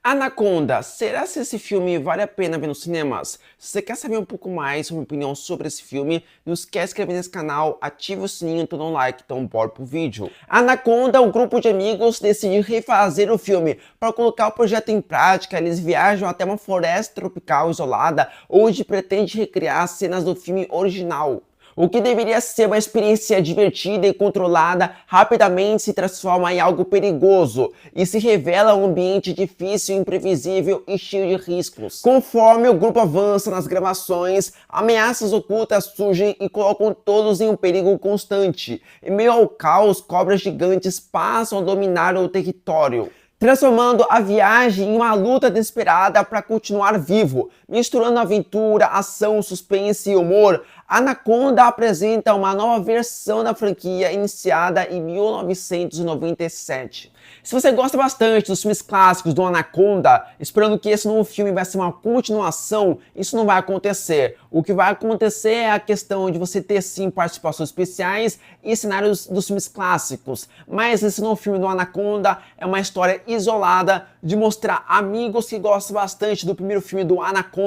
Anaconda, será que esse filme vale a pena ver nos cinemas? Se você quer saber um pouco mais sobre minha opinião sobre esse filme, não esquece de se inscrever nesse canal, ativa o sininho e dá um like, então bora pro vídeo. Anaconda, um grupo de amigos decidiu refazer o filme. Para colocar o projeto em prática, eles viajam até uma floresta tropical isolada, onde pretende recriar cenas do filme original. O que deveria ser uma experiência divertida e controlada, rapidamente se transforma em algo perigoso e se revela um ambiente difícil, imprevisível e cheio de riscos. Conforme o grupo avança nas gravações, ameaças ocultas surgem e colocam todos em um perigo constante. Em meio ao caos, cobras gigantes passam a dominar o território, transformando a viagem em uma luta desesperada para continuar vivo. Misturando aventura, ação, suspense e humor, Anaconda apresenta uma nova versão da franquia iniciada em 1997. Se você gosta bastante dos filmes clássicos do Anaconda, esperando que esse novo filme vai ser uma continuação, isso não vai acontecer. O que vai acontecer é a questão de você ter sim participações especiais e cenários dos filmes clássicos. Mas esse novo filme do Anaconda é uma história isolada de mostrar amigos que gostam bastante do primeiro filme do Anaconda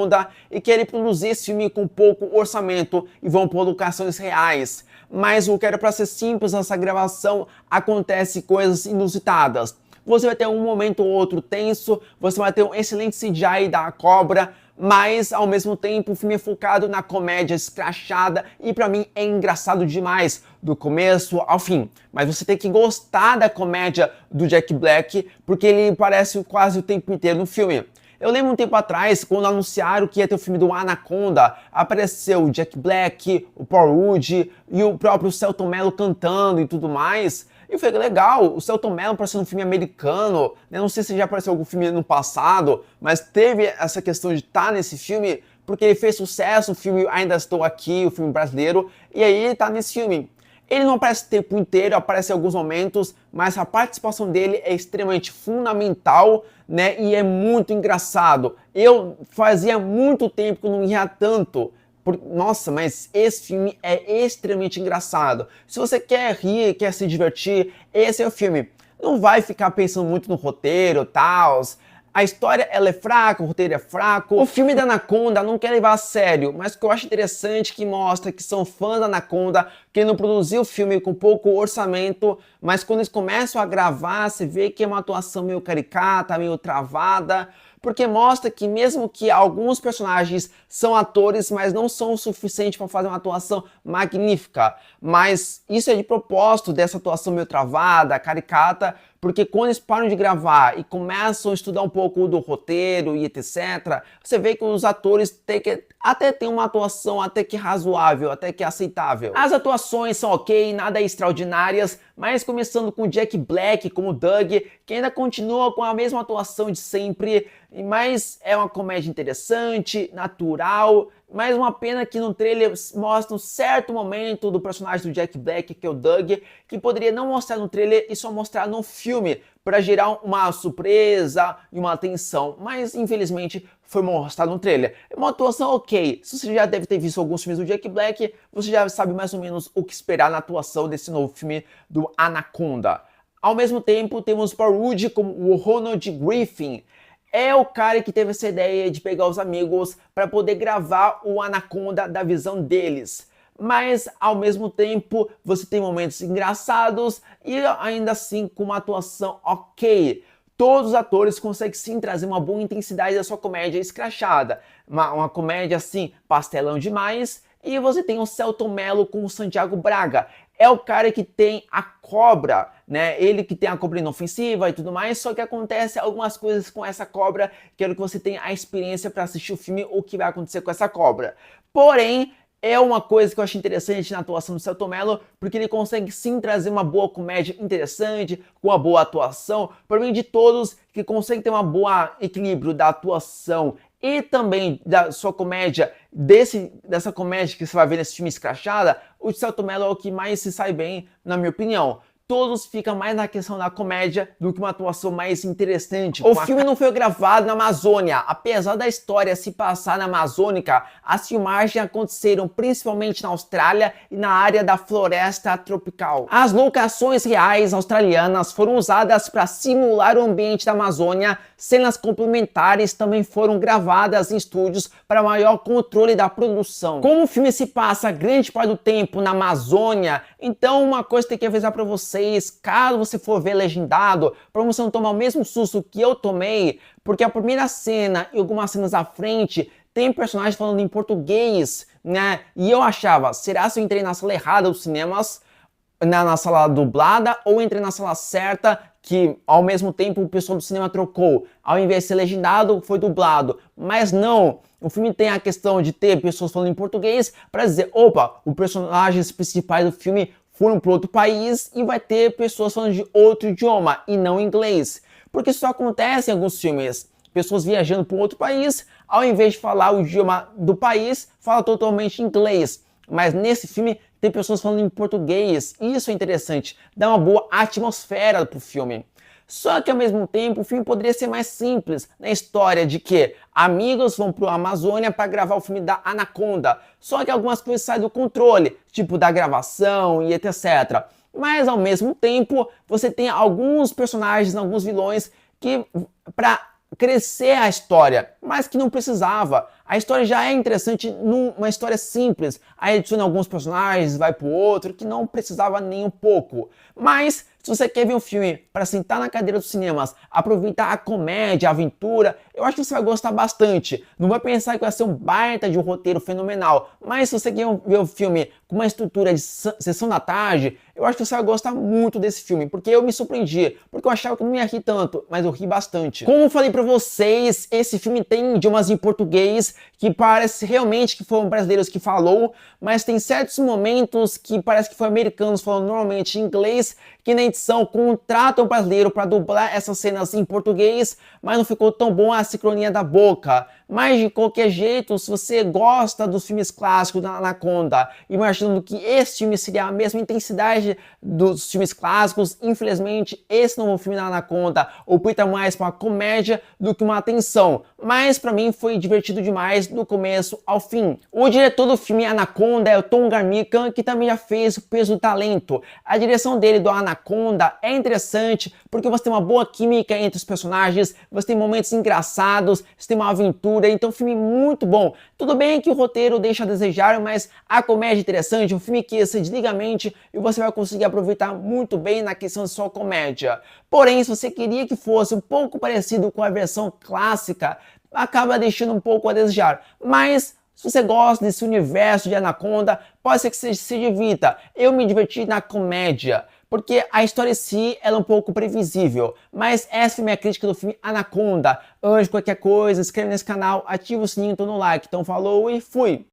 e querem produzir esse filme com pouco orçamento e vão por locações reais. Mas o que era para ser simples nessa gravação, acontece coisas inusitadas. Você vai ter um momento ou outro tenso, você vai ter um excelente CGI da cobra, mas ao mesmo tempo o filme é focado na comédia escrachada e pra mim é engraçado demais, do começo ao fim. Mas você tem que gostar da comédia do Jack Black, porque ele parece quase o tempo inteiro no filme. Eu lembro um tempo atrás, quando anunciaram que ia ter o filme do Anaconda, apareceu o Jack Black, o Paul Rudd e o próprio Selton Mello cantando e tudo mais. E eu falei, legal, o Selton Mello apareceu num filme americano, né? Não sei se já apareceu algum filme no passado, mas teve essa questão de estar nesse filme, porque ele fez sucesso, o filme Ainda Estou Aqui, o filme brasileiro, e aí ele tá nesse filme. Ele não aparece o tempo inteiro, aparece em alguns momentos, mas a participação dele é extremamente fundamental, né? E é muito engraçado. Eu fazia muito tempo que eu não ria tanto. Nossa, mas esse filme é extremamente engraçado. Se você quer rir, quer se divertir, esse é o filme. Não vai ficar pensando muito no roteiro e tal. A história ela é fraca, o roteiro é fraco. O filme da Anaconda não quer levar a sério, mas o que eu acho interessante é que mostra que são fãs da Anaconda, que não produziu o filme com pouco orçamento, mas quando eles começam a gravar, você vê que é uma atuação meio caricata, meio travada, porque mostra que mesmo que alguns personagens são atores, mas não são o suficiente para fazer uma atuação magnífica. Mas isso é de propósito dessa atuação meio travada, caricata, porque quando eles param de gravar e começam a estudar um pouco do roteiro e etc., você vê que os atores têm que até ter uma atuação até que razoável, até que aceitável. As atuações são ok, nada extraordinárias, mas começando com Jack Black como Doug, que ainda continua com a mesma atuação de sempre, mas é uma comédia interessante, natural, mas uma pena que no trailer mostra um certo momento do personagem do Jack Black, que é o Doug, que poderia não mostrar no trailer e só mostrar no filme, para gerar uma surpresa e uma atenção, mas infelizmente foi mostrado no trailer. É uma atuação ok, se você já deve ter visto alguns filmes do Jack Black, você já sabe mais ou menos o que esperar na atuação desse novo filme do Anaconda. Ao mesmo tempo, temos Paul Rudd como o Ronald Griffin. É o cara que teve essa ideia de pegar os amigos para poder gravar o Anaconda da visão deles. Mas, ao mesmo tempo, você tem momentos engraçados e ainda assim com uma atuação ok. Todos os atores conseguem sim trazer uma boa intensidade da sua comédia escrachada. Uma comédia assim, pastelão demais. E você tem o Selton Mello com o Santiago Braga. É o cara que tem a cobra, né? Ele que tem a cobra inofensiva e tudo mais, só que acontece algumas coisas com essa cobra, quero que você tenha a experiência para assistir o filme, o que vai acontecer com essa cobra. Porém, é uma coisa que eu acho interessante na atuação do Selton Mello, porque ele consegue sim trazer uma boa comédia interessante, com uma boa atuação, para mim de todos que conseguem ter um bom equilíbrio da atuação e também da sua comédia, dessa comédia que você vai ver nesse filme escrachada, o Selton Mello é o que mais se sai bem, na minha opinião. todos ficam mais na questão da comédia do que uma atuação mais interessante. O filme não foi gravado na Amazônia. Apesar da história se passar na Amazônica, as filmagens aconteceram principalmente na Austrália e na área da floresta tropical. As locações reais australianas foram usadas para simular o ambiente da Amazônia. Cenas complementares também foram gravadas em estúdios para maior controle da produção. Como o filme se passa grande parte do tempo na Amazônia, então uma coisa que tem que avisar para vocês, caso você for ver legendado, para você não tomar o mesmo susto que eu tomei, porque a primeira cena e algumas cenas à frente tem personagens falando em português, né? E eu achava, será que eu entrei na sala errada dos cinemas, na sala dublada, ou entrei na sala certa, que ao mesmo tempo o pessoal do cinema trocou, ao invés de ser legendado, foi dublado. Mas não, o filme tem a questão de ter pessoas falando em português para dizer, opa, os personagens principais do filme foram para outro país e vai ter pessoas falando de outro idioma e não inglês. Porque isso acontece em alguns filmes. Pessoas viajando para outro país, ao invés de falar o idioma do país, fala totalmente inglês. Mas nesse filme tem pessoas falando em português, e isso é interessante, dá uma boa atmosfera pro filme. Só que ao mesmo tempo o filme poderia ser mais simples, na história de que amigos vão para a Amazônia para gravar o filme da Anaconda, só que algumas coisas saem do controle, tipo da gravação e etc. Mas ao mesmo tempo você tem alguns personagens, alguns vilões que para crescer a história, mas que não precisava. A história já é interessante numa história simples. Aí adiciona alguns personagens, vai pro outro, que não precisava nem um pouco. Mas se você quer ver um filme para sentar na cadeira dos cinemas, aproveitar a comédia, a aventura, eu acho que você vai gostar bastante. Não vai pensar que vai ser um baita de um roteiro fenomenal, mas se você quer ver um filme com uma estrutura de sessão da tarde, eu acho que você vai gostar muito desse filme, porque eu me surpreendi, porque eu achava que não ia rir tanto, mas eu ri bastante. Como eu falei para vocês, esse filme tem idiomas em português, que parece realmente que foram brasileiros que falou, mas tem certos momentos que parece que foi americanos falando normalmente em inglês, que na edição contratam um brasileiro para dublar essas cenas em português, mas não ficou tão bom a sincronia da boca. Mas de qualquer jeito, se você gosta dos filmes clássicos da Anaconda, imaginando que esse filme seria a mesma intensidade dos filmes clássicos, infelizmente esse novo filme da Anaconda opta mais para uma comédia do que uma atenção. Mas para mim foi divertido demais do começo ao fim. O diretor do filme Anaconda é o Tom Garmican, que também já fez O Peso do Talento. A direção dele do Anaconda é interessante porque você tem uma boa química entre os personagens, você tem momentos engraçados, você tem uma aventura, então um filme muito bom. Tudo bem que o roteiro deixa a desejar, mas a comédia é interessante, um filme que se desliga a mente e você vai conseguir aproveitar muito bem na questão de só comédia. Porém, se você queria que fosse um pouco parecido com a versão clássica, acaba deixando um pouco a desejar. Mas se você gosta desse universo de Anaconda, pode ser que você se divirta. Eu me diverti na comédia, porque a história em si ela é um pouco previsível. Mas essa foi minha crítica do filme Anaconda. Antes de qualquer coisa, inscreva nesse canal, ativa o sininho, tô no like. Então falou e fui!